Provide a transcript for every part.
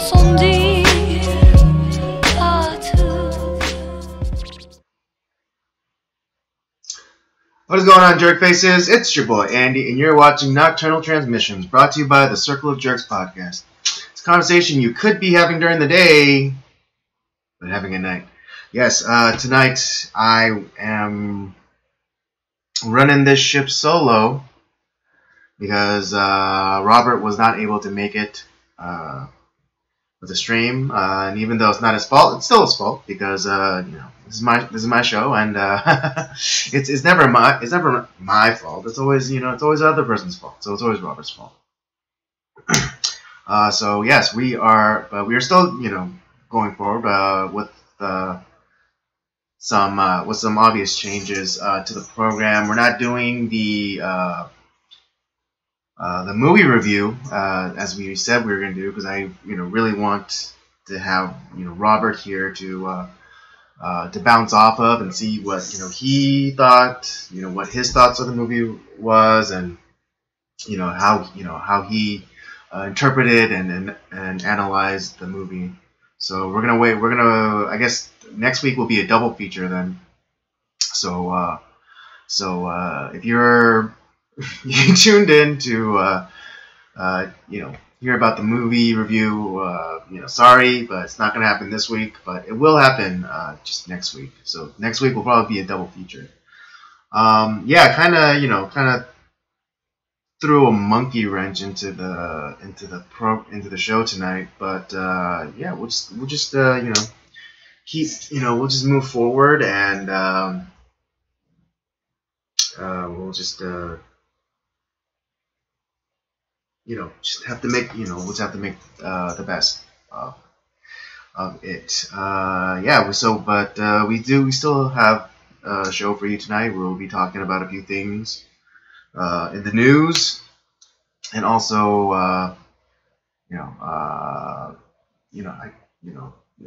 What is going on, jerk faces? It's your boy Andy, and you're watching Nocturnal Transmissions, brought to you by the Circle of Jerks podcast. It's a conversation you could be having during the day, but having at night. Yes, tonight I am running this ship solo because Robert was not able to make it with the stream, and even though it's not his fault, it's still his fault because this is my show, and it's never my fault. It's always it's always the other person's fault. So it's always Robert's fault. So yes, we are still going forward with some obvious changes to the program. We're not doing the movie review as we said we were going to do, because I really want to have Robert here to bounce off of and see what he thought, what his thoughts of the movie was, and how he interpreted and analyzed the movie. So we're gonna wait. I guess next week will be a double feature then. So if you're you tuned in to hear about the movie review, sorry, but it's not gonna happen this week, but it will happen just next week. So next week will probably be a double feature. Kind of threw a monkey wrench into the show tonight, but we'll just move forward, and we'll just have to make the best of it. We still have a show for you tonight. We'll be talking about a few things in the news, and also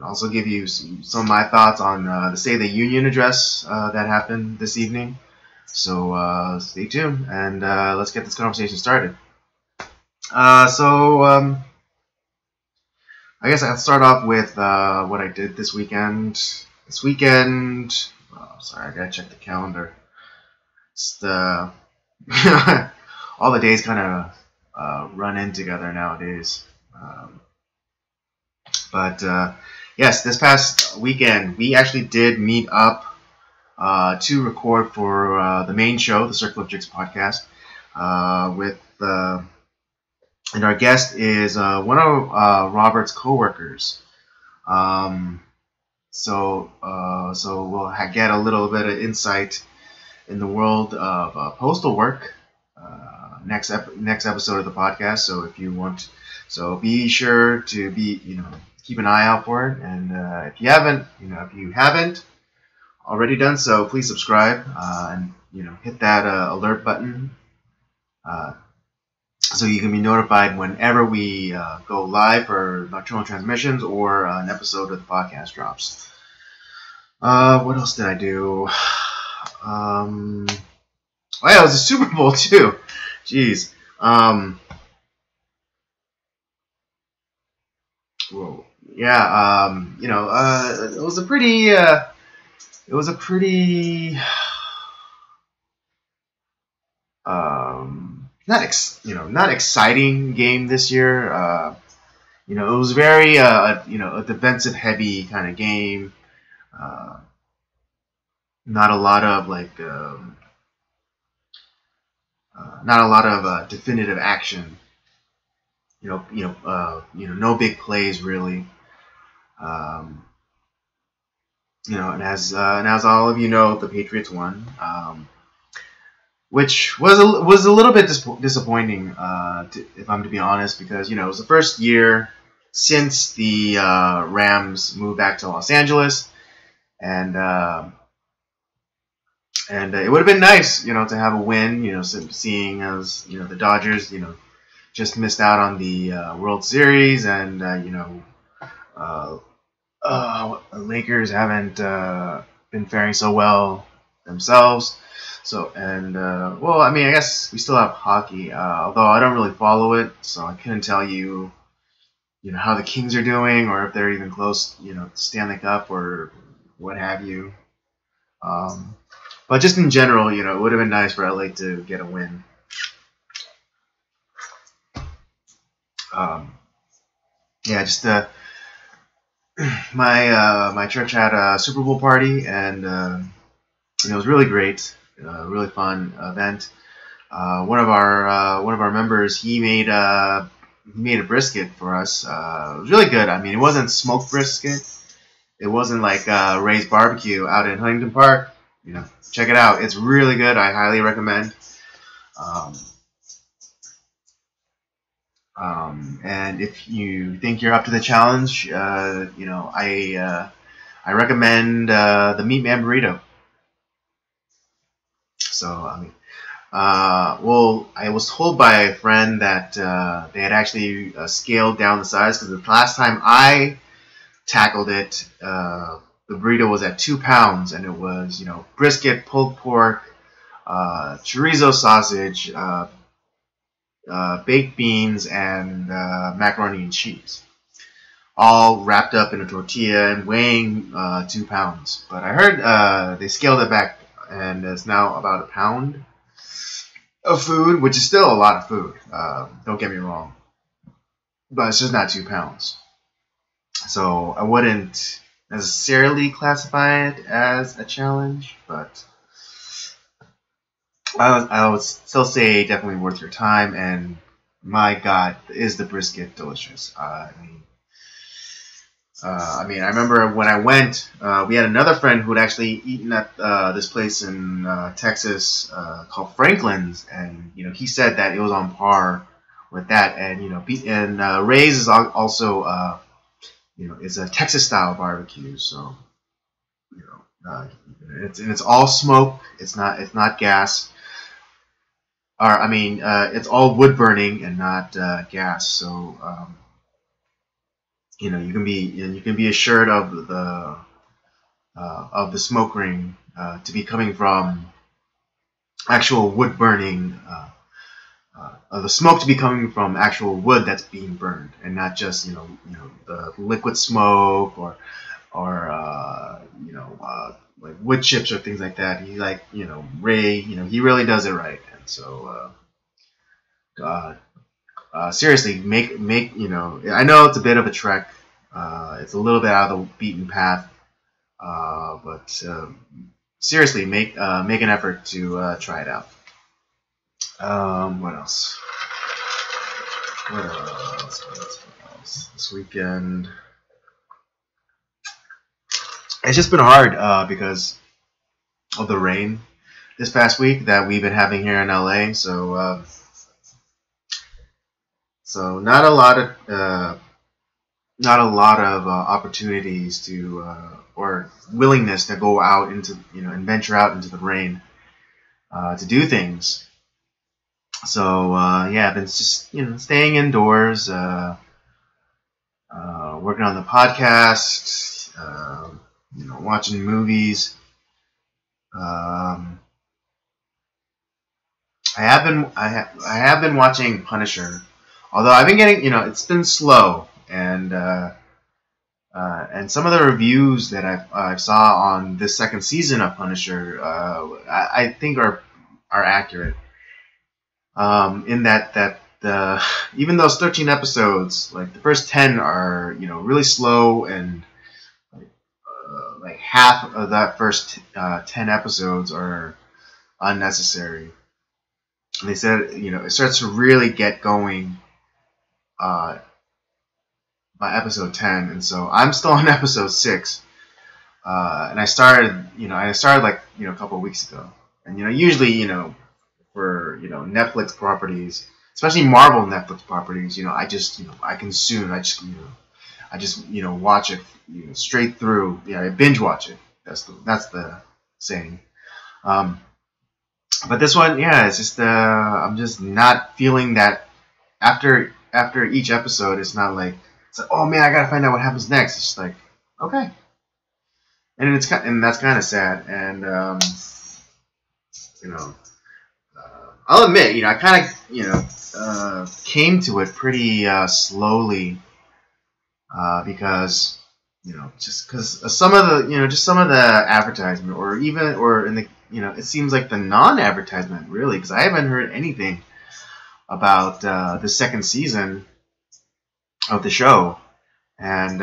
also give you some of my thoughts on the State of the Union address that happened this evening. So stay tuned, and let's get this conversation started. I guess I'll start off with what I did this weekend. This weekend, sorry, I gotta check the calendar. It's all the days kind of run in together nowadays. Yes, this past weekend we actually did meet up to record for the main show, the Circle of Jerks podcast, and our guest is one of Robert's coworkers. So we'll get a little bit of insight in the world of postal work next episode of the podcast. So if you want, be sure to keep an eye out for it. And if you haven't already done so, please subscribe and hit that alert button. So you can be notified whenever we go live for Nocturnal Transmissions or an episode of the podcast drops. What else did I do? It was a Super Bowl too. Jeez. Whoa. Yeah. It was a pretty. Not exciting game this year. It was very a defensive heavy kind of game. Not a lot of definitive action. No big plays really. And as all of you know, the Patriots won. Which was a little bit disappointing, if I'm to be honest, because it was the first year since the Rams moved back to Los Angeles, and it would have been nice, to have a win, seeing as the Dodgers, just missed out on the World Series, and Lakers haven't been faring so well themselves. So, I guess we still have hockey, although I don't really follow it, so I couldn't tell you how the Kings are doing, or if they're even close, to Stanley Cup or what have you. But just in general, it would have been nice for LA to get a win. Yeah, just my church had a Super Bowl party, and it was really great, really fun event. One of our members, he made a brisket for us. It was really good. I mean, it wasn't smoked brisket. It wasn't like Ray's Barbecue out in Huntington Park. Check it out. It's really good. I highly recommend. And if you think you're up to the challenge, I recommend the Meat Man Burrito. So I mean, well, I was told by a friend that they had actually scaled down the size, because the last time I tackled it, the burrito was at 2 pounds, and it was brisket, pulled pork, chorizo sausage, baked beans, and macaroni and cheese, all wrapped up in a tortilla and weighing 2 pounds. But I heard they scaled it back, and it's now about 1 pound of food, which is still a lot of food. Don't get me wrong, but it's just not 2 pounds. So I wouldn't necessarily classify it as a challenge, but I would still say definitely worth your time. And my God, is the brisket delicious? I remember when I went, we had another friend who had actually eaten at this place in Texas called Franklin's, and he said that it was on par with that. And Ray's is also it's a Texas style barbecue, so it's all smoke. It's not gas. Or it's all wood burning and not gas. So you can be assured of the smoke ring to be coming from actual wood burning. The smoke to be coming from actual wood that's being burned, and not just the liquid smoke or like wood chips or things like that. He Ray, he really does it right. And so seriously, make I know it's a bit of a trek. It's a little bit out of the beaten path, but seriously, make an effort to try it out. What else? What else? This weekend, it's just been hard because of the rain this past week that we've been having here in LA. So not a lot of opportunities to or willingness to go out into and venture out into the rain to do things. So yeah, I've been just staying indoors, working on the podcast, watching movies. I have been watching Punisher, although I've been getting it's been slow, and some of the reviews that I saw on this second season of Punisher I think are accurate. In that even those 13 episodes, like the first 10 are really slow, and like half of that first 10 episodes are unnecessary. And they said it starts to really get going by episode 10, and so I'm still on episode 6, and I started like a couple of weeks ago. And usually for Netflix properties, especially Marvel Netflix properties, I just I consume, I just watch it straight through. I binge watch it. That's the saying. But this one, yeah, it's just I'm just not feeling that after each episode. It's not like oh man, I gotta find out what happens next. It's just like okay, and that's kind of sad. And I'll admit, I kind of came to it pretty slowly because just because some of the just some of the advertisement, or in the it seems like the non-advertisement really, because I haven't heard anything about the second season of the show, and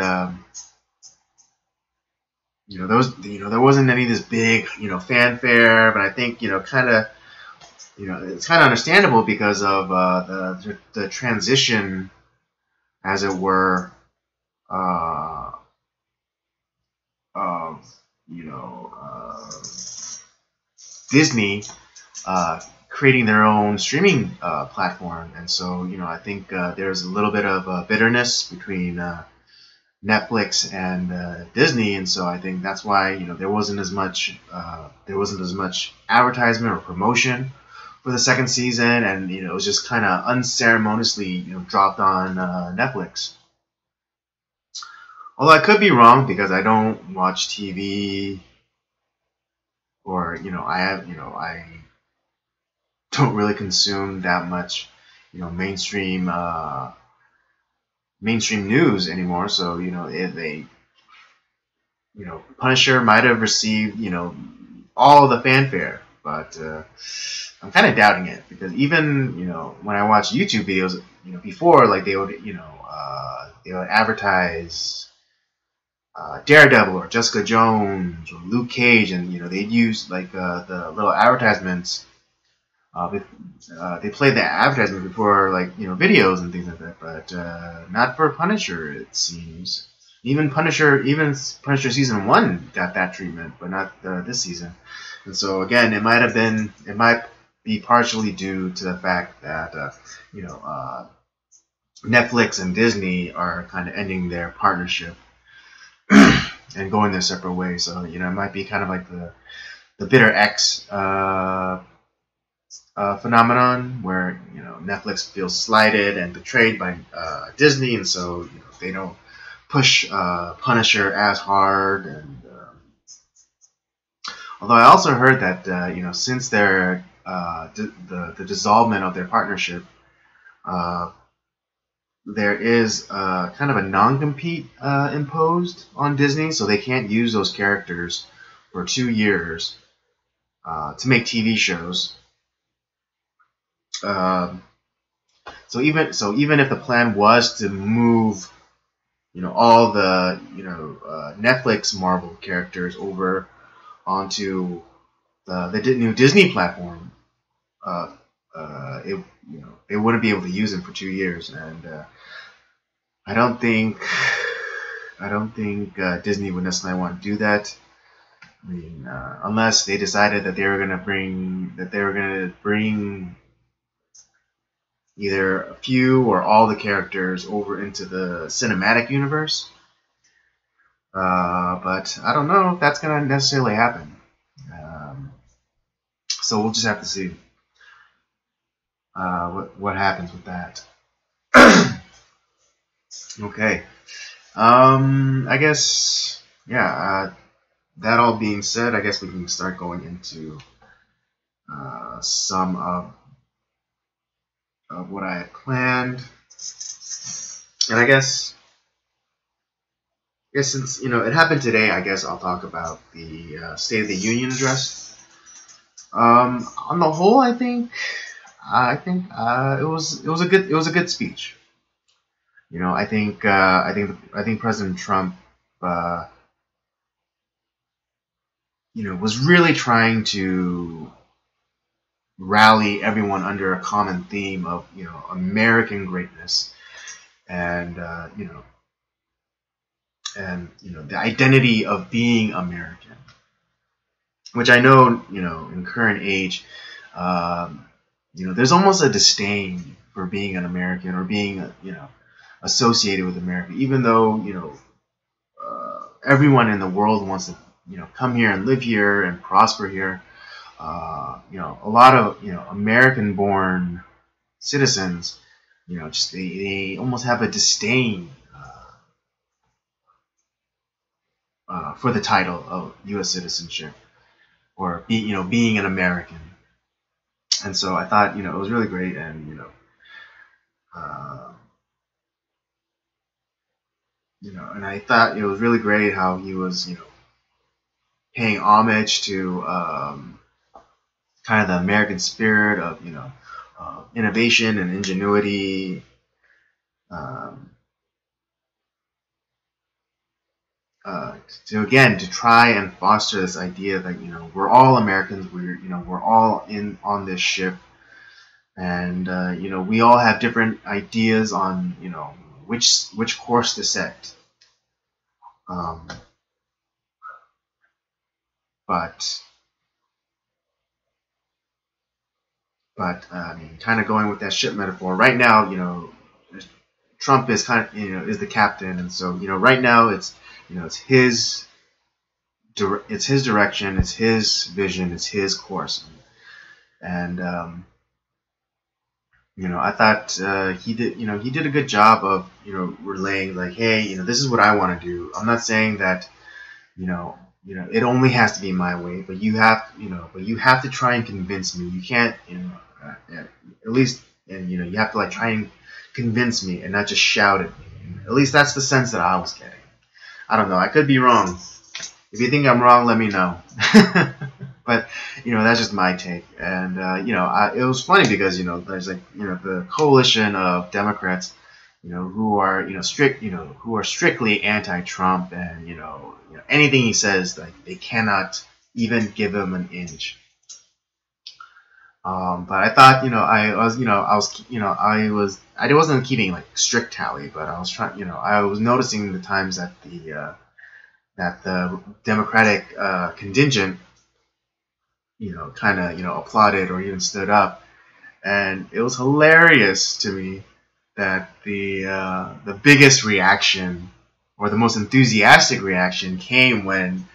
there wasn't any of this big fanfare, but I think kind of it's kind of understandable because of the transition, as it were, of Disney creating their own streaming platform, and so I think there's a little bit of bitterness between Netflix and Disney, and so I think that's why there wasn't as much advertisement or promotion for the second season, and it was just kind of unceremoniously dropped on Netflix. Although I could be wrong because I don't watch TV, or I don't really consume that much mainstream news anymore. So if they Punisher might have received all the fanfare, but I'm kind of doubting it, because even when I watch YouTube videos before, like they would advertise Daredevil or Jessica Jones or Luke Cage, and they'd use like the little advertisements. They played the advertisement before, like videos and things like that, but not for Punisher, it seems. Even Punisher season 1 got that treatment, but not this season. And so again, it might be partially due to the fact that Netflix and Disney are kind of ending their partnership and going their separate ways. So it might be kind of like the bitter X phenomenon, where Netflix feels slighted and betrayed by Disney, and so they don't push Punisher as hard. And although I also heard that since their the dissolvement of their partnership, there is kind of a non-compete imposed on Disney, so they can't use those characters for 2 years to make TV shows. So even if the plan was to move all the Netflix Marvel characters over onto the new Disney platform, they wouldn't be able to use them for 2 years, and I don't think Disney would necessarily want to do that. I mean, unless they decided that they were going to bring either a few or all the characters over into the cinematic universe. But I don't know if that's going to necessarily happen. So we'll just have to see what happens with that. Okay. I guess, yeah, that all being said, I guess we can start going into some of what I had planned. And I guess since it happened today, I guess I'll talk about the State of the Union address. On the whole, I think it was a good speech. I think President Trump was really trying to rally everyone under a common theme of American greatness, and the identity of being American, which I know in current age there's almost a disdain for being an American, or being associated with America, even though everyone in the world wants to come here and live here and prosper here. A lot of American-born citizens, just they almost have a disdain for the title of U.S. citizenship, or being an American. And so I thought it was really great, and and I thought it was really great how he was, paying homage to kind of the American spirit of, innovation and ingenuity. Um, to try and foster this idea that we're all Americans, we're all in on this ship, and we all have different ideas on which course to set. Um, but I mean, kind of going with that ship metaphor. Right now, Trump is kind of is the captain, and so right now it's his direction, it's his vision, it's his course, and I thought he did a good job of relaying like, hey, this is what I want to do. I'm not saying that it only has to be my way, but you have to try and convince me. You can't at least, and you have to like try and convince me and not just shout at me. At least that's the sense that I was getting. I don't know. I could be wrong. If you think I'm wrong, let me know. But that's just my take. And it was funny because there's like the coalition of Democrats, who are who are strictly anti-Trump, and anything he says, like they cannot even give him an inch. But I thought, I wasn't keeping like strict tally, but I was trying, I was noticing the times that the Democratic contingent, kind of, applauded or even stood up, and it was hilarious to me that the biggest reaction or the most enthusiastic reaction came when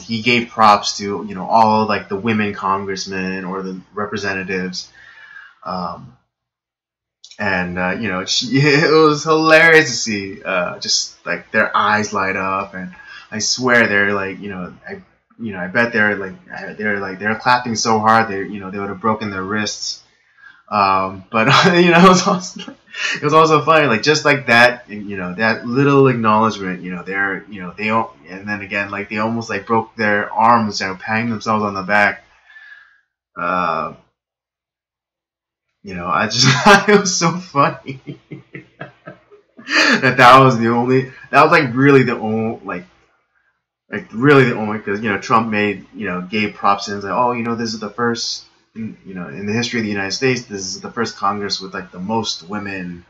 he gave props to all like the women congressmen or the representatives, and it was hilarious to see just like their eyes light up, and I swear they're like I bet they're clapping so hard they would have broken their wrists. But it was also funny, like just like that, that little acknowledgement, they all, and then again, like they almost like broke their arms and patting themselves on the back. I just thought it was so funny that was like really the only really the only, because Trump gave props and like, oh, this is the first in the history of the United States, this is the first Congress with like the most women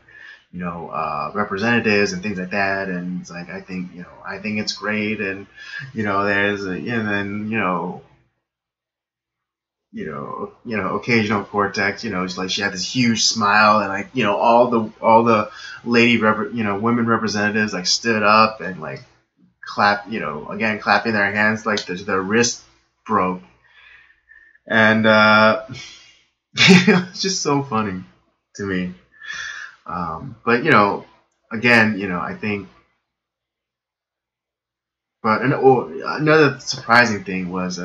representatives and things like that, and it's like I think it's great, and there's and then occasional cortex, it's like she had this huge smile, and like all the women representatives like stood up and like clap, again clapping their hands like their wrist broke, and it's just so funny to me. But again, I think. But another surprising thing was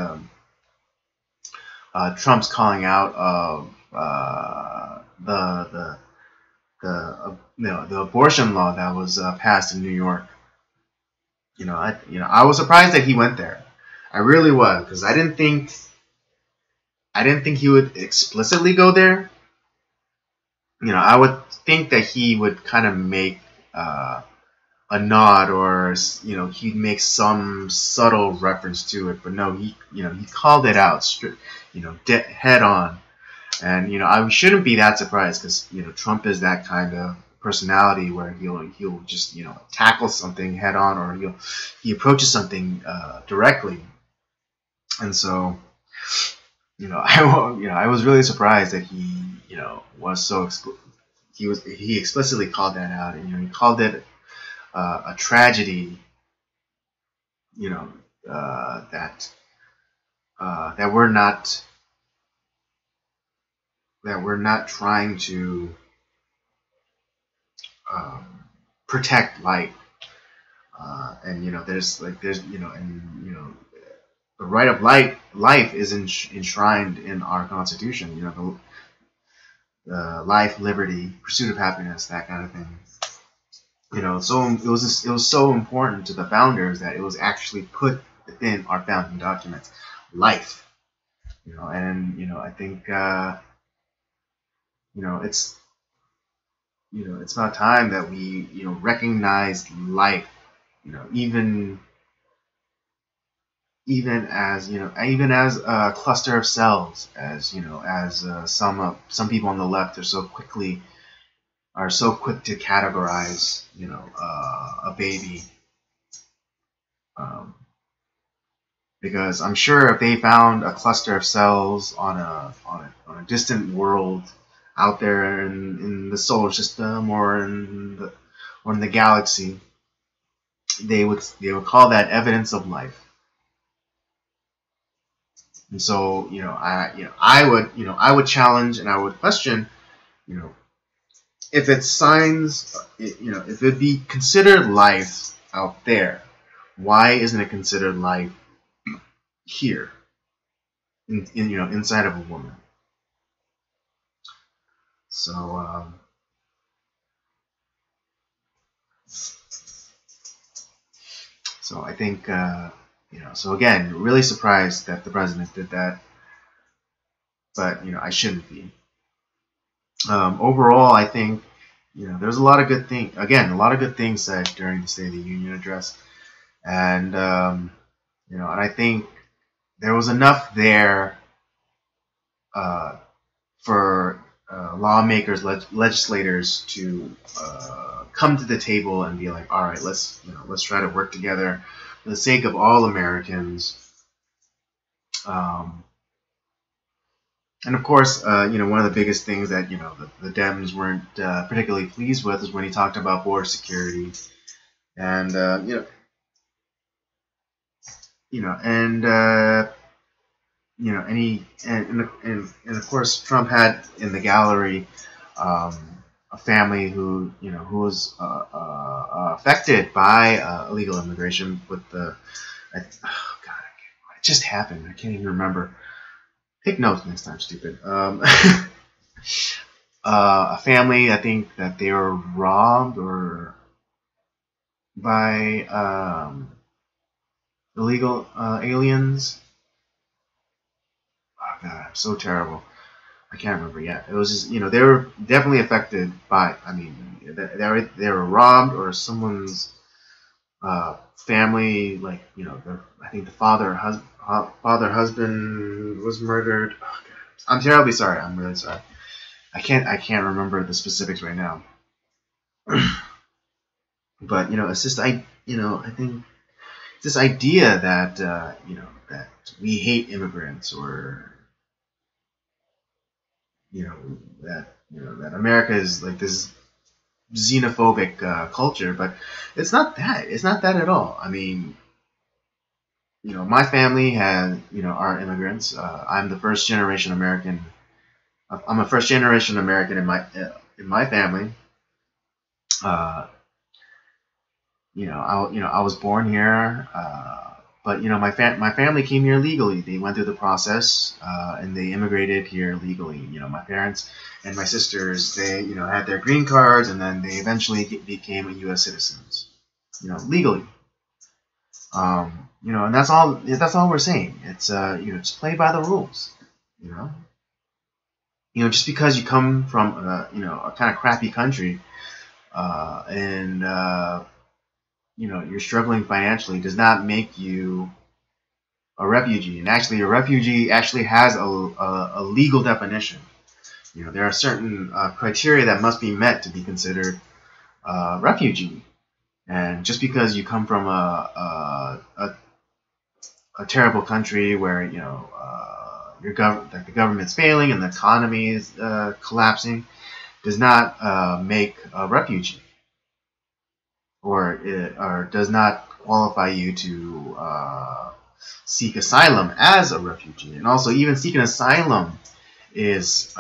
Trump's calling out of the abortion law that was passed in New York. I was surprised that he went there. I really was, because I didn't think he would explicitly go there. I would think that he would kind of make a nod, or he'd make some subtle reference to it, but no, he called it out head on, and I shouldn't be that surprised, because Trump is that kind of personality where he'll just tackle something head on, or he approaches something directly, and so I was really surprised that he was so he explicitly called that out, and he called it a tragedy, that we're not trying to protect life, and there's and the right of life is enshrined in our Constitution. The life, liberty, pursuit of happiness, that kind of thing. So it was so important to the founders that it was actually put within our founding documents, life. And I think it's it's about time that we recognize life. Even even as a cluster of cells, as as some people on the left are so quick to categorize a baby, um, because I'm sure if they found a cluster of cells on a distant world out there in the solar system or in the galaxy, they would call that evidence of life. And so, I would challenge and I would question, you know, if it's signs, if it'd be considered life out there, why isn't it considered life here, inside of a woman? So, I think, so again, really surprised that the president did that, but I shouldn't be. Overall, I think there's a lot of good things. Again, a lot of good things said during the State of the Union address, and and I think there was enough there uh, for lawmakers, legislators to come to the table and be like, all right, let's try to work together for the sake of all Americans. Um, And of course, one of the biggest things that the Dems weren't particularly pleased with is when he talked about border security, and and and of course Trump had in the gallery um, a family who was affected by illegal immigration with oh God, it just happened. I can't even remember. Take notes next time, stupid. A family, I think that they were robbed or by illegal aliens. Oh God, I'm so terrible. I can't remember yet. It was just they were definitely affected by. I mean, they were robbed or someone's family, like I think the father husband was murdered. Oh, God. I'm terribly sorry. I'm really sorry. I can't remember the specifics right now. But it's just I think this idea that that we hate immigrants, or that America is like this xenophobic culture, but it's not that. It's not that at all. I mean, my family are immigrants. I'm the first generation American. I'm a first generation American in my family. Uh, I was born here, but my family came here legally. They went through the process, and they immigrated here legally. My parents and my sisters, they had their green cards, and then they eventually became U.S. citizens, legally. And that's all. That's all we're saying. It's just play by the rules. You know, just because you come from a kind of crappy country, and you're struggling financially, does not make you a refugee. And actually, a refugee actually has a legal definition. There are certain criteria that must be met to be considered a refugee. And just because you come from a terrible country where like the government's failing and the economy is collapsing, does not make a refugee, or does not qualify you to seek asylum as a refugee. And also, even seeking asylum is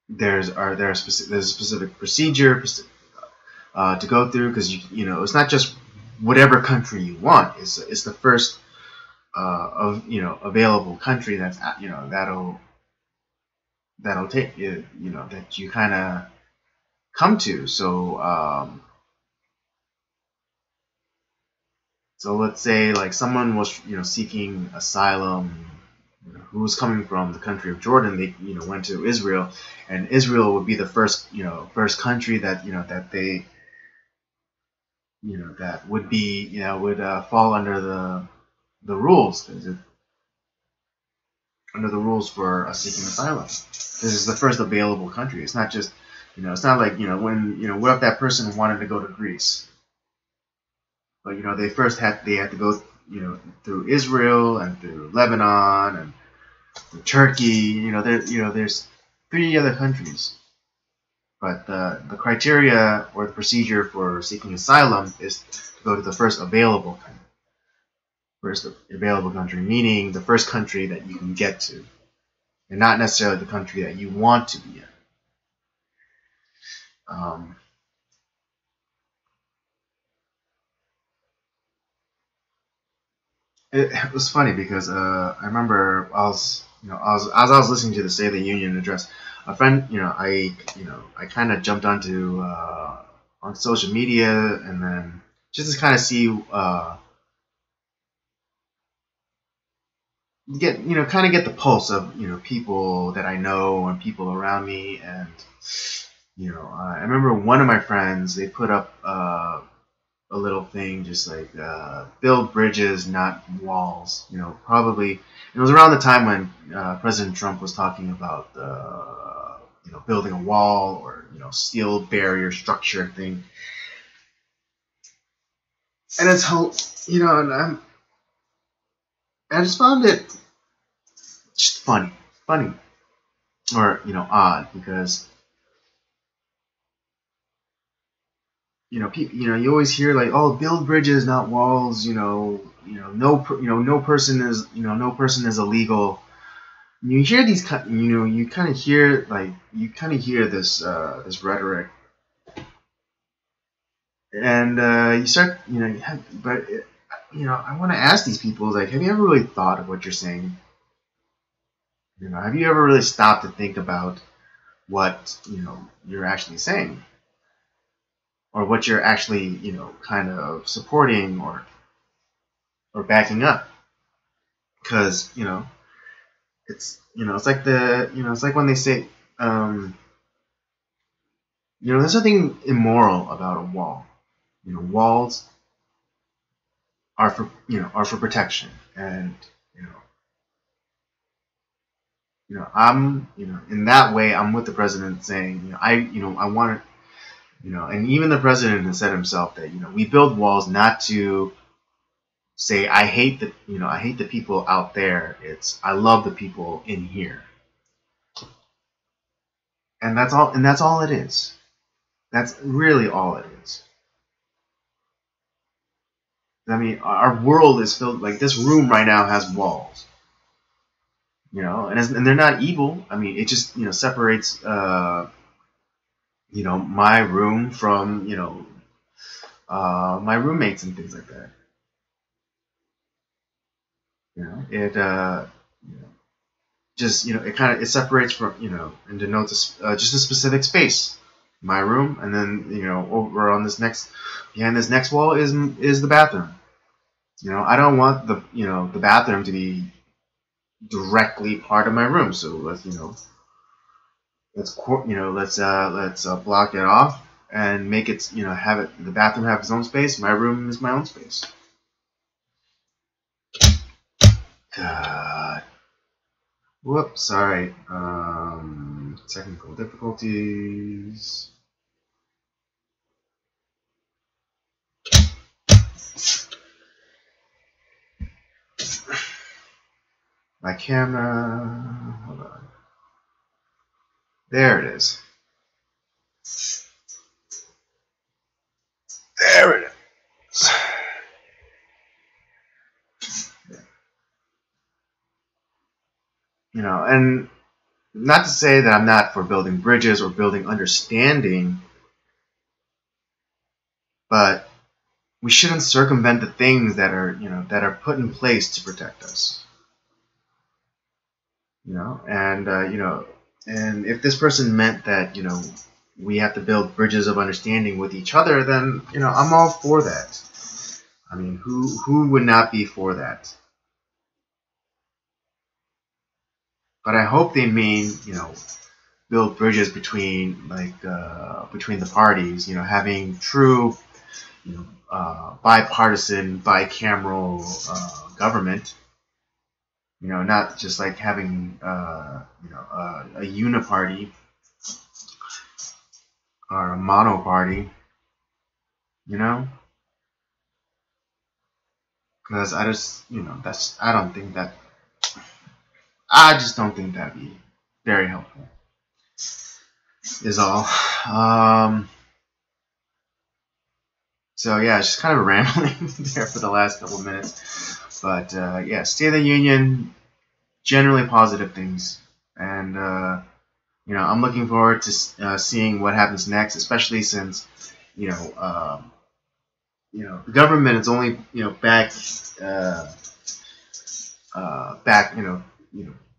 there's a specific procedure to go through, because it's not just whatever country you want. It's the first of available country that's that'll take that you kind of come to. So let's say like someone was seeking asylum, who was coming from the country of Jordan. They went to Israel, and Israel would be the first country that that they that would be would fall under the rules, under the rules for seeking asylum. This is the first available country. It's not just it's not like when what if that person wanted to go to Greece, but they had to go through Israel and through Lebanon and through Turkey. There's 3 other countries, but the criteria or the procedure for seeking asylum is to go to the first available country, meaning the first country that you can get to, and not necessarily the country that you want to be in. It was funny because I remember as I was listening to the State of the Union address, a friend, I kind of jumped onto on social media, and then just to kind of see get the pulse of people that I know and people around me. And I remember one of my friends, they put up a little thing just like build bridges, not walls. Probably it was around the time when President Trump was talking about building a wall or steel barrier structure thing. And it's how and I just found it just funny, or odd, because people, you always hear like, oh, build bridges, not walls. No person is illegal. You hear these, you kind of hear this this rhetoric, and you start, but I want to ask these people, like, have you ever really thought of what you're saying? Have you ever really stopped to think about what you're actually saying, or what you're actually kind of supporting or backing up? Because it's like it's like when they say there's nothing immoral about a wall. Walls are for protection, and I'm in that way I'm with the president, saying I want to and even the president has said himself that we build walls not to say I hate the people out there. It's I love the people in here, and that's all it is. That's really all it is. I mean, our world is filled, like this room right now has walls, and they're not evil. I mean, it just separates my room from my roommates and things like that. It just it separates from and denotes just a specific space, my room, and then over on this next behind this next wall is the bathroom. I don't want the bathroom to be directly part of my room, so let's block it off and make it have the bathroom have its own space. My room is my own space. God. Whoops, sorry. Technical difficulties. My camera. Hold on. There it is. There it is. And not to say that I'm not for building bridges or building understanding, but we shouldn't circumvent the things that are put in place to protect us. And and if this person meant that we have to build bridges of understanding with each other, then I'm all for that. I mean, who would not be for that? But I hope they mean build bridges between between the parties. Having true bipartisan, bicameral government. Not just like having a uniparty or a monoparty. Because I just I just don't think that'd be very helpful. Is all. So yeah, it's just kind of rambling there for the last couple of minutes. But yeah, State of the Union, generally positive things, and I'm looking forward to seeing what happens next, especially since the government is only back back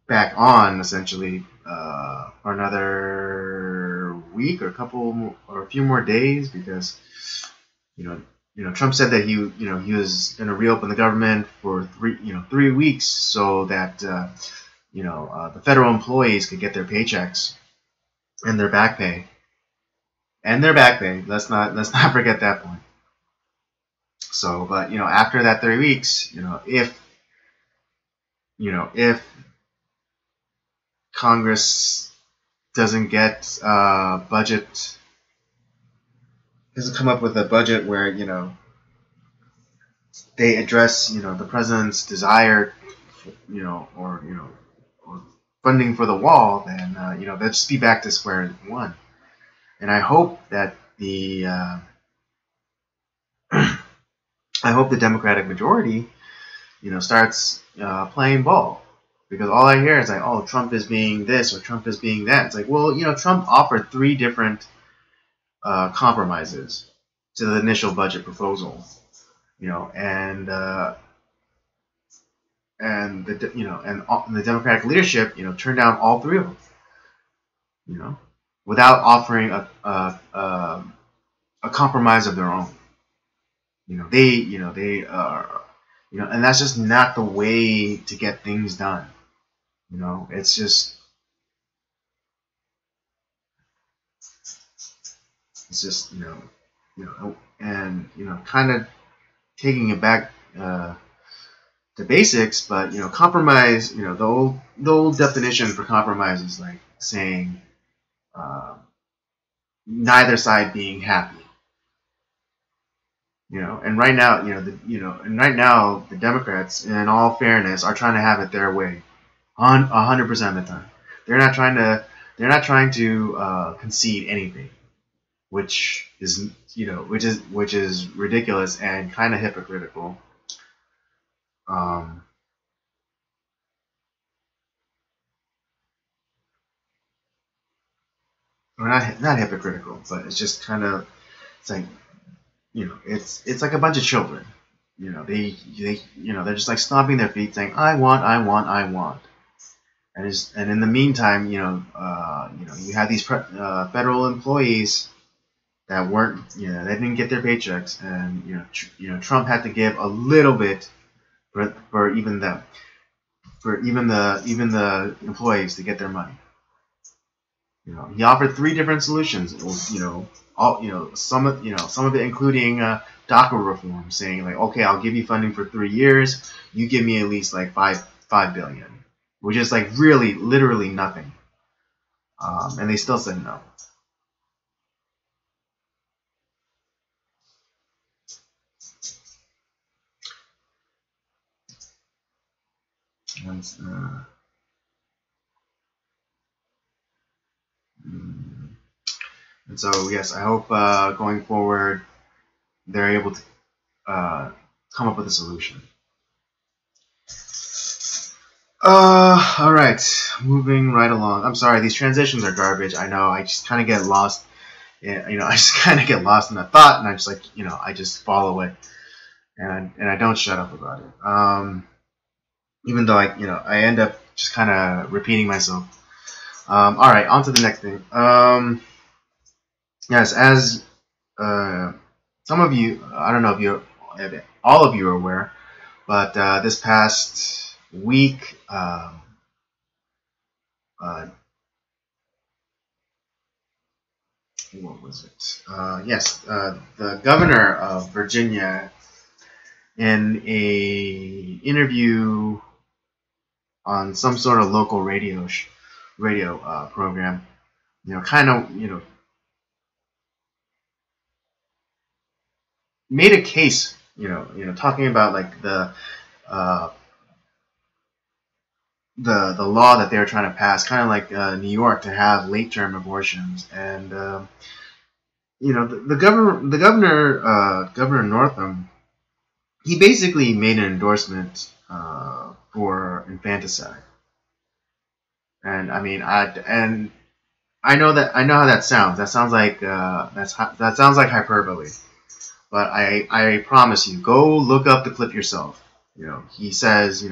back on essentially for another week or a few more days, because Trump said that he was going to reopen the government for 3 weeks so that the federal employees could get their paychecks and their back pay. Let's not forget that point. So, but after that 3 weeks, if Congress doesn't get budget, doesn't come up with a budget where they address the president's desire, or funding for the wall, then they'll just be back to square one. And I hope that the Democratic majority starts playing ball. Because all I hear is like, oh, Trump is being this or Trump is being that. It's like, well, Trump offered 3 different compromises to the initial budget proposal, and the the Democratic leadership, turned down all 3 of them, without offering a compromise of their own. They are, and that's just not the way to get things done. It's just and kind of taking it back to basics, but compromise. The old definition for compromise is like saying neither side being happy. And right now, the Democrats, in all fairness, are trying to have it their way, 100% of the time. They're not trying to concede anything, which is ridiculous and kind of hypocritical. Or not hypocritical, but it's just kind of, it's like, it's like a bunch of children. They're just like stomping their feet, saying, "I want, I want, I want." And in the meantime, you have these federal employees that weren't, they didn't get their paychecks, and Trump had to give a little bit for even them, for even the employees to get their money. He offered 3 different solutions. Some of it including DACA reform, saying like, okay, I'll give you funding for 3 years. You give me at least like $5 billion, which is like really, literally nothing. And they still said no. And so, yes, I hope going forward they're able to come up with a solution. All right, moving right along. I'm sorry, these transitions are garbage. I know. I just kind of get lost. I just kind of get lost in a thought, and I just I just follow it, and I don't shut up about it. Even though I end up just kind of repeating myself. All right, on to the next thing. Yes, as some of you, I don't know if all of you are aware, but this past week, uh, what was it? Yes, the governor of Virginia, in a interview on some sort of local radio program, kind of, made a case, talking about like uh, the law that they were trying to pass, kind of like New York, to have late term abortions, and Governor Northam, he basically made an endorsement for infanticide, and I mean, I know how that sounds. That sounds like that sounds like hyperbole. But I promise you, go look up the clip yourself. He says,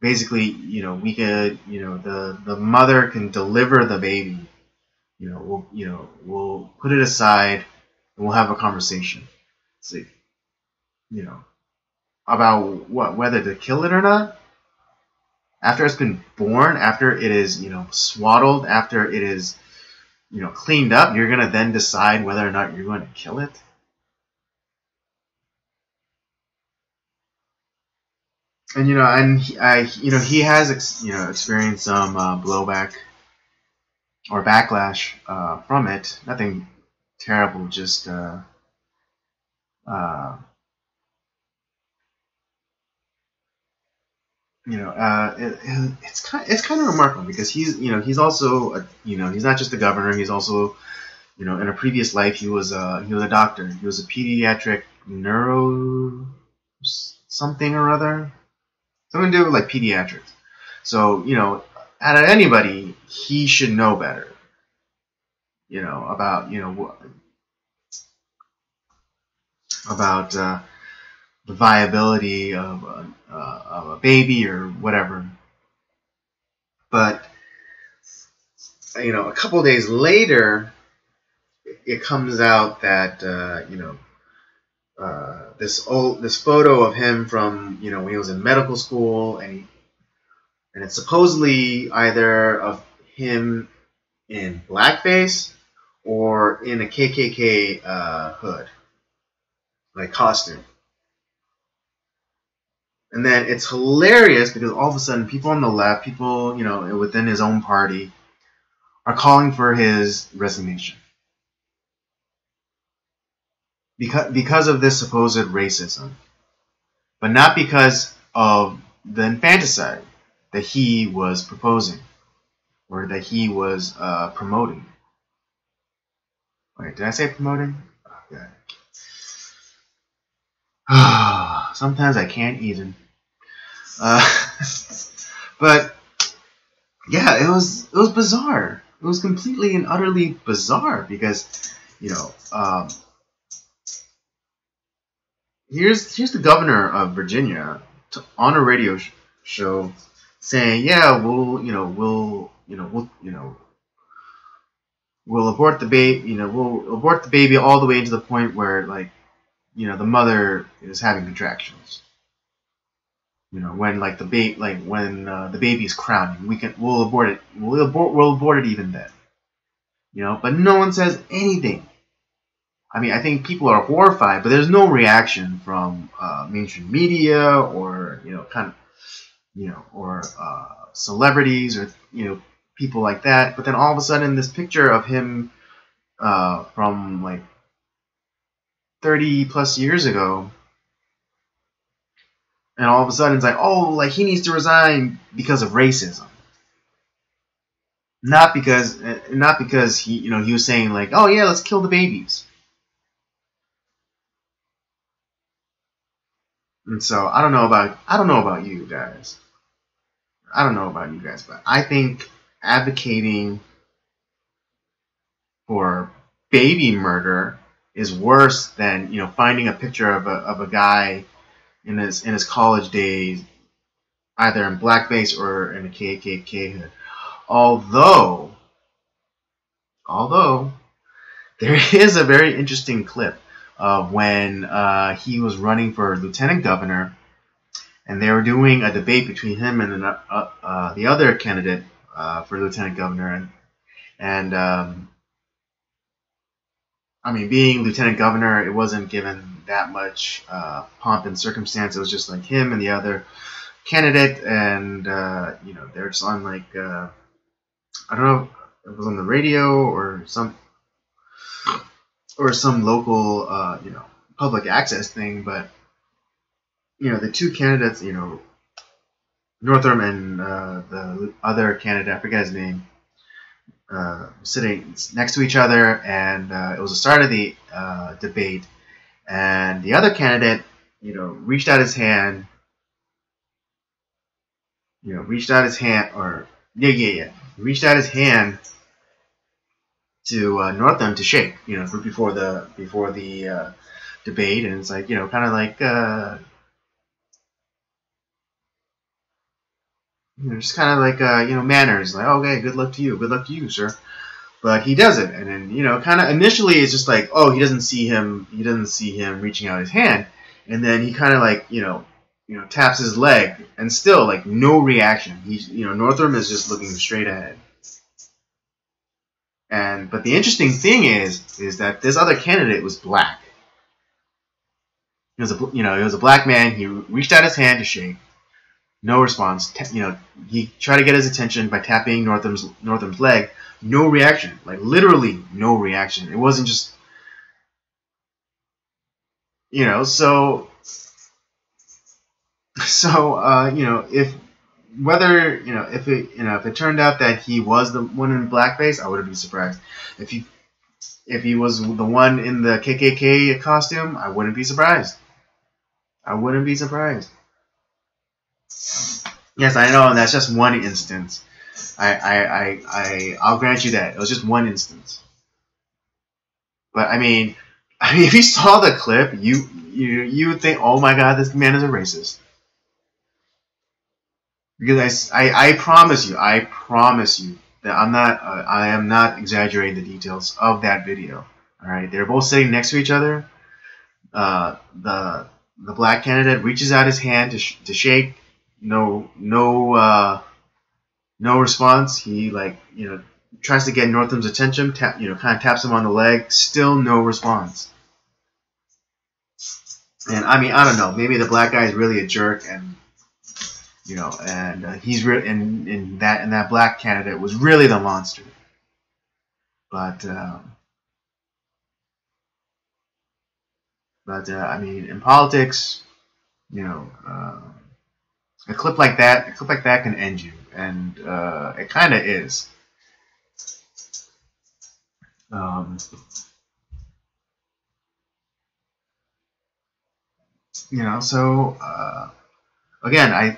basically, we could, the mother can deliver the baby. We'll put it aside and we'll have a conversation. It's like, you know, about what, whether to kill it or not. After it's been born, after it is, swaddled, after it is, cleaned up, you're gonna then decide whether or not you're going to kill it. And he has experienced some blowback or backlash from it. Nothing terrible, just uh, it's kind of remarkable because he's also he's not just a governor. He's also, in a previous life he was a doctor. He was a pediatric neuro something or other, something to do with like pediatrics. So out of anybody, he should know better. About about the viability of a baby or whatever. But a couple of days later, it comes out that this photo of him from when he was in medical school, and it's supposedly either of him in blackface or in a KKK hood, like costume. And then it's hilarious because all of a sudden people on the left, people within his own party, are calling for his resignation because of this supposed racism, but not because of the infanticide that he was proposing or that he was promoting. Wait, did I say promoting? Okay. Sometimes I can't even. But yeah, it was bizarre. It was completely and utterly bizarre because here's the governor of Virginia on a radio show saying, yeah, we'll abort the baby, we'll abort the baby all the way to the point where like the mother is having contractions. When like when the baby's crowning, we'll abort it. We'll abort it even then. But no one says anything. I mean, I think people are horrified, but there's no reaction from mainstream media or or celebrities or people like that. But then all of a sudden, this picture of him from like 30 plus years ago, and all of a sudden it's like, oh, like he needs to resign because of racism. Not because he was saying like, oh yeah, let's kill the babies. And so I don't know about you guys. I don't know about you guys, but I think advocating for baby murder is worse than finding a picture of a guy in his college days, either in blackface or in a KKK hood. Although Although there is a very interesting clip of when he was running for lieutenant governor, and they were doing a debate between him and the other candidate for lieutenant governor, and I mean, being lieutenant governor, it wasn't given that much pomp and circumstance. It was just like him and the other candidate, and they're just on like I don't know if it was on the radio or some local public access thing, but the two candidates, Northam and the other candidate, I forget his name, sitting next to each other, and it was the start of the debate, and the other candidate, reached out his hand, reached out his hand, or reached out his hand to Northam to shake, before the debate, and it's like, kind of like, just kind of like, manners, like, okay, good luck to you, sir. But he doesn't, and then kind of initially it's just like, oh, he doesn't see him reaching out his hand, and then he kind of like, taps his leg, and still like no reaction. He's, Northam is just looking straight ahead. But the interesting thing is that this other candidate was black. He was a black man. He reached out his hand to shake, no response. He tried to get his attention by tapping Northam's leg. No reaction, like literally no reaction. It wasn't just, so if whether if it turned out that he was the one in blackface, I wouldn't be surprised. If he was the one in the KKK costume, I wouldn't be surprised. Yes, I know, and that's just one instance. I'll grant you that it was just one instance. But I mean, if you saw the clip, you would think, oh my God, this man is a racist. Because I promise you that I am not exaggerating the details of that video. All right, they're both sitting next to each other. The black candidate reaches out his hand to shake. No response. He tries to get Northam's attention. Kind of taps him on the leg. Still no response. And I mean, I don't know. Maybe the black guy is really a jerk, and he's and that black candidate was really the monster. But I mean, in politics, a clip like that can end you, and it kind of is. So again, I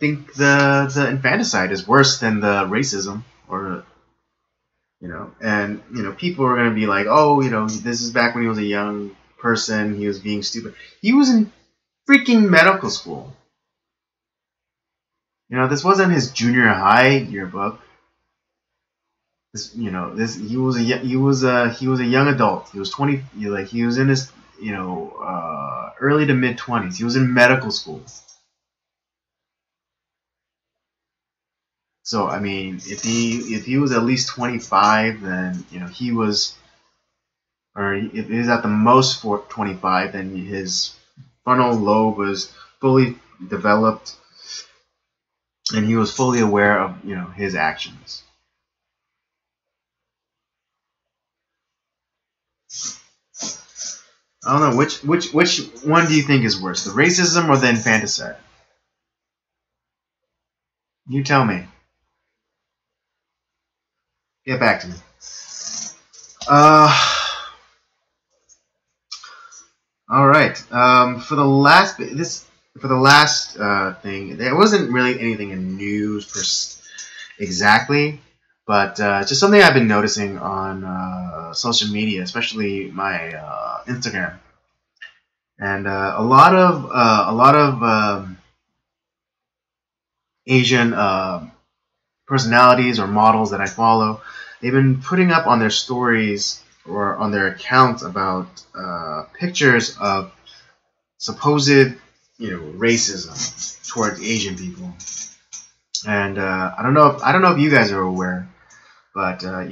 think the infanticide is worse than the racism, or and people are gonna be like, oh, this is back when he was a young person, he was being stupid. He was in freaking medical school. This wasn't his junior high yearbook. He was a young adult. He was 20. He was in his early to mid 20s. He was in medical school. So I mean, if he was at least 25, then he was, or if he was at the most 25, then his frontal lobe was fully developed, and he was fully aware of his actions. I don't know, which one do you think is worse, the racism or the infanticide? You tell me. Get back to me. All right. For the last thing, there wasn't really anything in news exactly, but just something I've been noticing on social media, especially my Instagram, and a lot of Asian personalities or models that I follow, they've been putting up on their stories or on their accounts about pictures of supposed, racism towards Asian people. And I don't know if you guys are aware, but I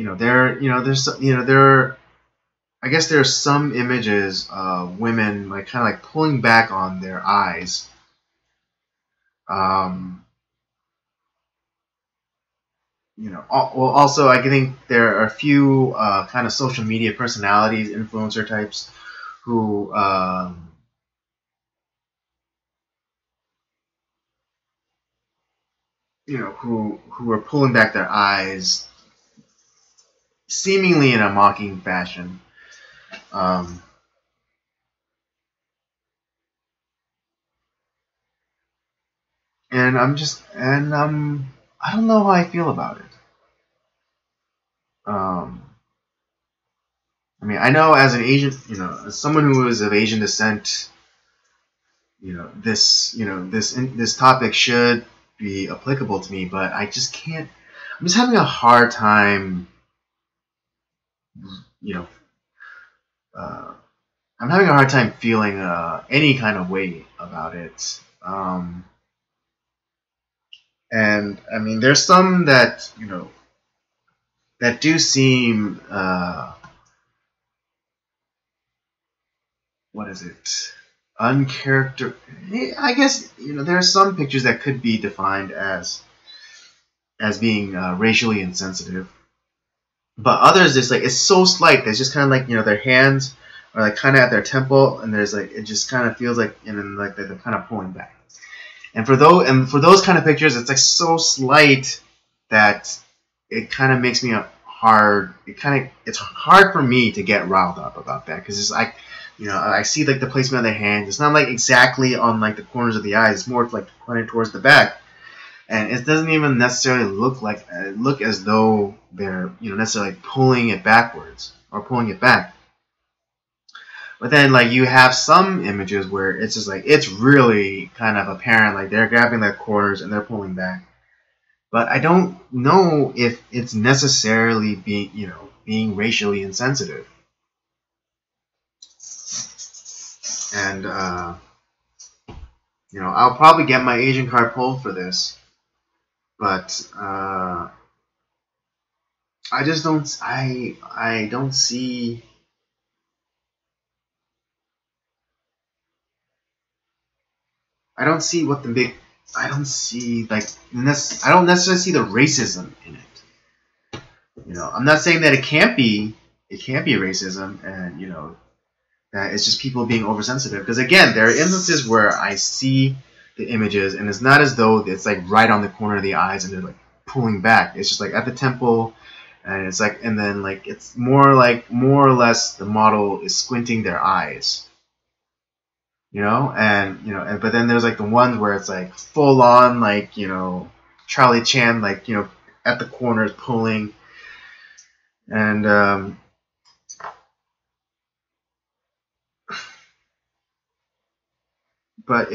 guess there are some images of women like kind of like pulling back on their eyes. Also I think there are a few kind of social media personalities, influencer types, who who are pulling back their eyes, seemingly in a mocking fashion. Um, and I don't know how I feel about it. Um, I mean, I know as an Asian, as someone who is of Asian descent, this topic should be applicable to me, but I just can't. I'm just having a hard time, you know. I'm having a hard time feeling any kind of way about it. And I mean, there's some that that do seem what is it? Uncharacter. I guess there are some pictures that could be defined as being racially insensitive, but others it's like it's so slight. It's just kind of like their hands are like kind of at their temple, and there's like it just kind of feels like and then like they're kind of pulling back. And for those kind of pictures, it's like so slight that it kind of makes me hard. It's hard for me to get riled up about that because it's like I see like the placement of their hands. It's not like exactly on like the corners of the eyes. It's more like pointed towards the back, and it doesn't even necessarily look as though they're necessarily pulling it backwards or pulling it back. But then, like, you have some images where it's just like it's really kind of apparent, like they're grabbing their corners and they're pulling back. But I don't know if it's necessarily being racially insensitive. And I'll probably get my Asian card pulled for this, but I just don't. I don't see. I don't see what the big. I don't see like. I don't necessarily see the racism in it. I'm not saying that it can't be. It can't be racism, and that it's just people being oversensitive. Because again, there are instances where I see the images, and it's not as though it's like right on the corner of the eyes, and they're like pulling back. It's just like at the temple, and it's like, and then like it's more or less the model is squinting their eyes. But then there's like the ones where it's like full on, like Charlie Chan, like at the corners pulling, and but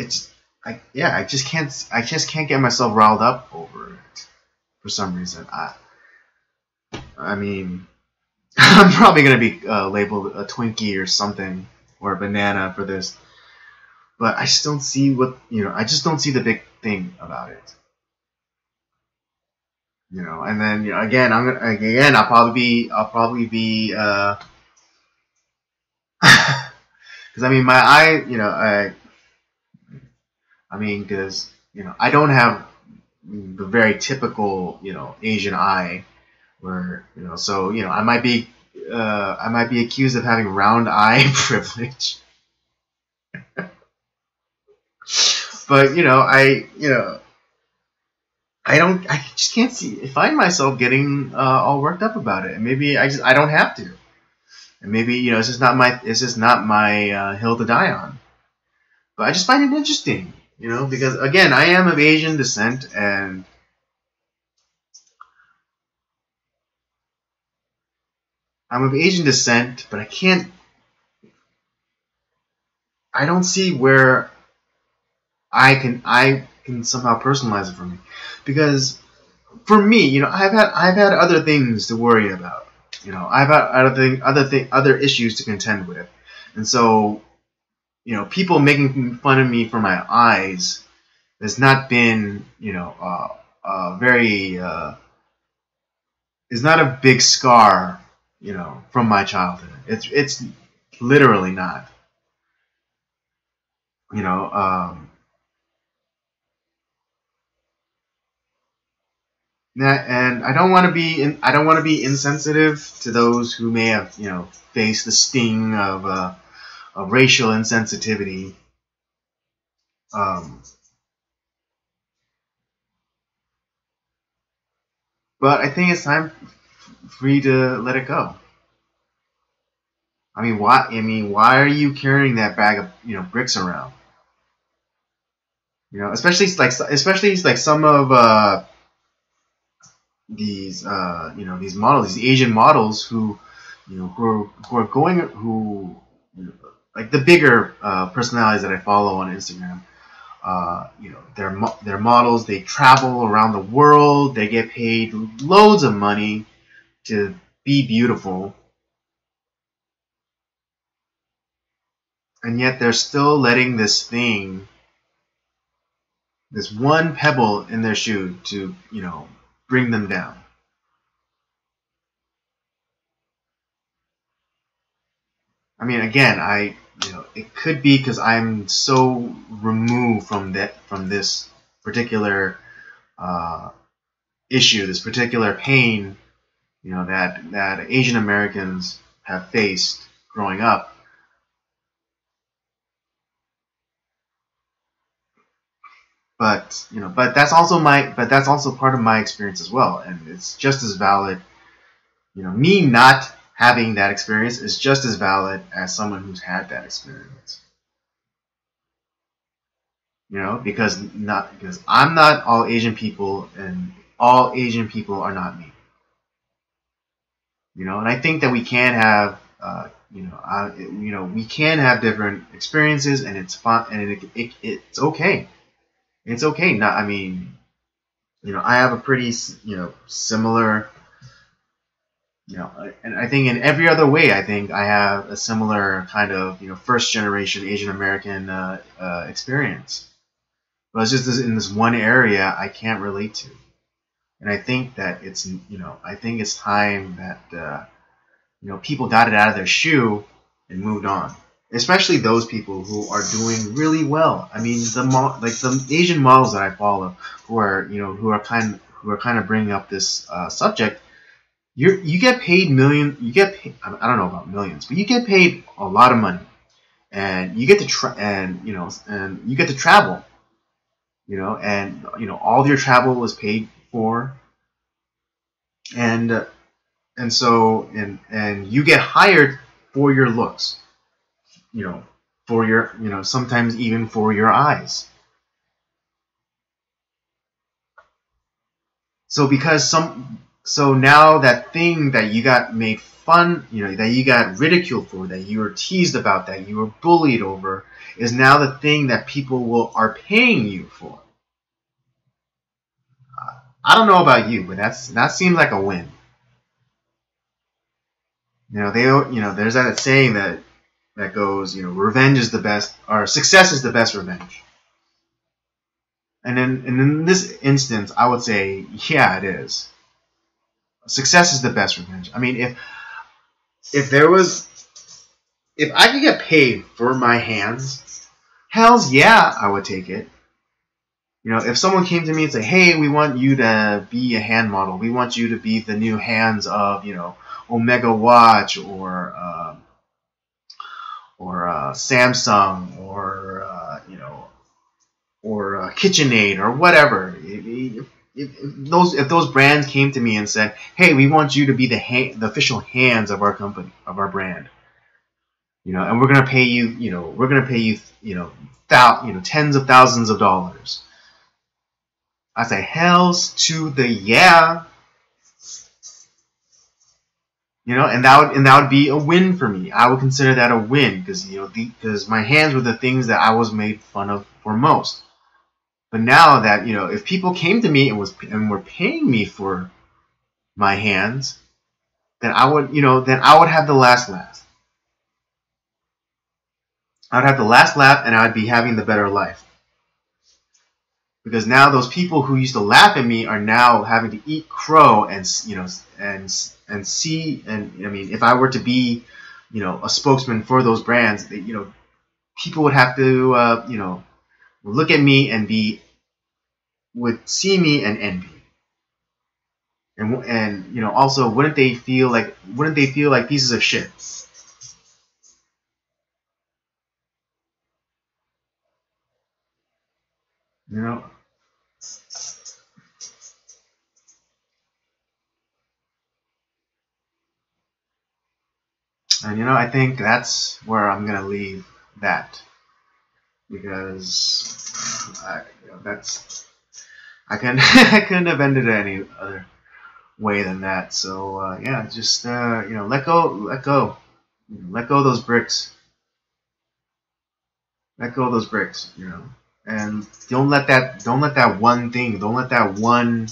I just can't get myself riled up over it for some reason. I mean, I'm probably gonna be labeled a Twinkie or something or a banana for this. But I just don't see I just don't see the big thing about it. And then again, I'll probably be because I mean my eye, I mean because I don't have the very typical Asian eye where so I might be accused of having round eye privilege. But I just can't find myself getting all worked up about it, and maybe I don't have to, and maybe it's just not my hill to die on. But I just find it interesting, because again I am of Asian descent, and I'm of Asian descent, but I don't see where I can somehow personalize it for me, because for me, I've had other things to worry about. I've had other issues to contend with, and so people making fun of me for my eyes has not been very is not a big scar from my childhood. It's literally not. You know, and I don't want to be insensitive to those who may have faced the sting of racial insensitivity. Um, but I think it's time for you to let it go. Why are you carrying that bag of bricks around? Especially like some of these models, these Asian models who are going like the bigger personalities that I follow on Instagram. They're models. They travel around the world. They get paid loads of money to be beautiful, and yet they're still letting this one pebble in their shoe to bring them down. I mean, again, it could be because I'm so removed from this particular issue, this particular pain, that Asian Americans have faced growing up. But that's also part of my experience as well, and it's just as valid. Me not having that experience is just as valid as someone who's had that experience. Because I'm not all Asian people, and all Asian people are not me. And I think that we can have, we can have different experiences, and it's fun, and it's okay. It's okay. I have a pretty, similar, and I think in every other way, I think I have a similar kind of, first generation Asian American experience. But it's just in this one area I can't relate to. And I think that I think it's time that, people got it out of their shoe and moved on. Especially those people who are doing really well. I mean, the Asian models that I follow, who are kind of bringing up this subject. You get paid I don't know about millions, but you get paid a lot of money, and you get to and you get to travel. And all of your travel is paid for, and and you get hired for your looks, for your sometimes even for your eyes. So now that thing that you got made fun, that you got ridiculed for, that you were teased about, that you were bullied over, is now the thing that people are paying you for. I don't know about you, but that seems like a win. There's that saying that goes, revenge is the best, or success is the best revenge. And in this instance, I would say, yeah, it is. Success is the best revenge. I mean, if I could get paid for my hands, hells yeah, I would take it. If someone came to me and said, hey, we want you to be a hand model, we want you to be the new hands of, Omega Watch or Samsung or KitchenAid or whatever. If those brands came to me and said, hey, we want you to be the official hands of our company, of our brand, and we're gonna pay you, tens of thousands of dollars. I say, hells to the yeah. And that would be a win for me. I would consider that a win because my hands were the things that I was made fun of for most. But now that, if people came to me and were paying me for my hands, then I would, then I would have the last laugh. I would have the last laugh, and I'd be having the better life. Because now those people who used to laugh at me are now having to eat crow, and see, and I mean, if I were to be, a spokesman for those brands, people would have to, look at me and would see me and envy. And also, wouldn't they feel like pieces of shit? You know, and I think that's where I'm gonna leave that, because that's I can I couldn't have ended it any other way than that. So yeah, just let go of those bricks, let go of those bricks, and don't let that one thing, don't let that one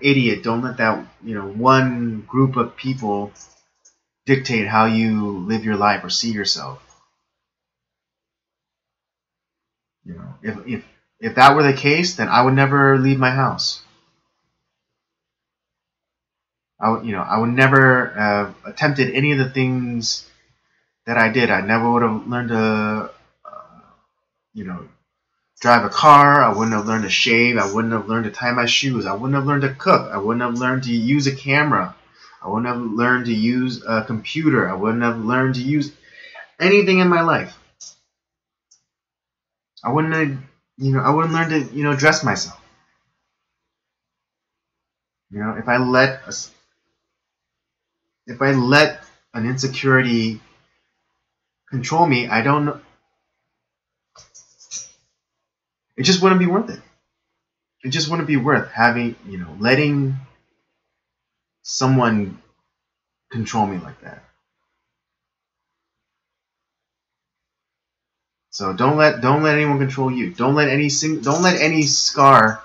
idiot, don't let that one group of people dictate how you live your life or see yourself. If that were the case, then I would never leave my house. I would never have attempted any of the things that I did. I never would have learned to, you know, drive a car. I wouldn't have learned to shave. I wouldn't have learned to tie my shoes. I wouldn't have learned to cook. I wouldn't have learned to use a camera. I wouldn't have learned to use a computer. I wouldn't have learned to use anything in my life. I wouldn't have, I wouldn't learn to, dress myself. If I let an insecurity control me, I don't know. It just wouldn't be worth it. It just wouldn't be worth having, letting someone control me like that. So don't let anyone control you. Don't let any scar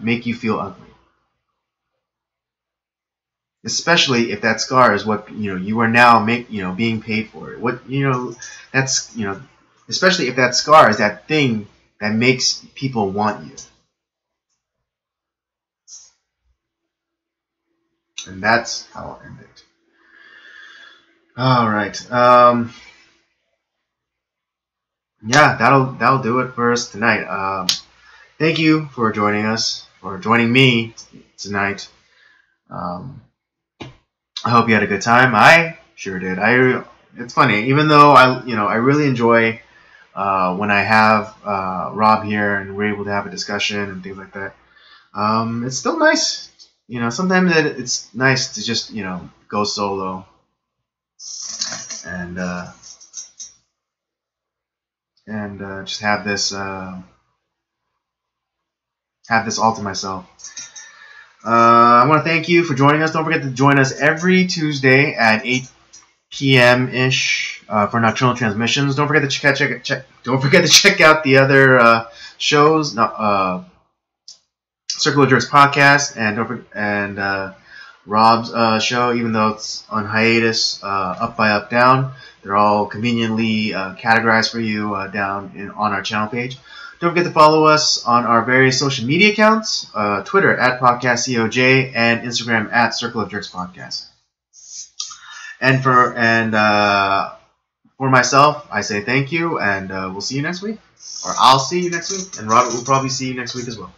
make you feel ugly. Especially if that scar is what you are now being paid for. That's especially if that scar is that thing that makes people want you. And that's how I'll end it. All right. Yeah, that'll do it for us tonight. Thank you for joining me tonight. I hope you had a good time. I sure did. It's funny, even though I really enjoy when I have Rob here and we're able to have a discussion and things like that. It's still nice. Sometimes it's nice to just go solo and just have this all to myself. I want to thank you for joining us. Don't forget to join us every Tuesday at 8 p.m. ish for Nocturnal Transmissions. Don't forget to check out the other shows, Circle of Jerks podcast, and Rob's show. Even though it's on hiatus, Up by Up Down, they're all conveniently categorized for you down on our channel page. Don't forget to follow us on our various social media accounts, Twitter at PodcastCOJ and Instagram at Circle of Jerks Podcast. And for myself, I say thank you, and we'll see you next week. Or I'll see you next week, and Robert will probably see you next week as well.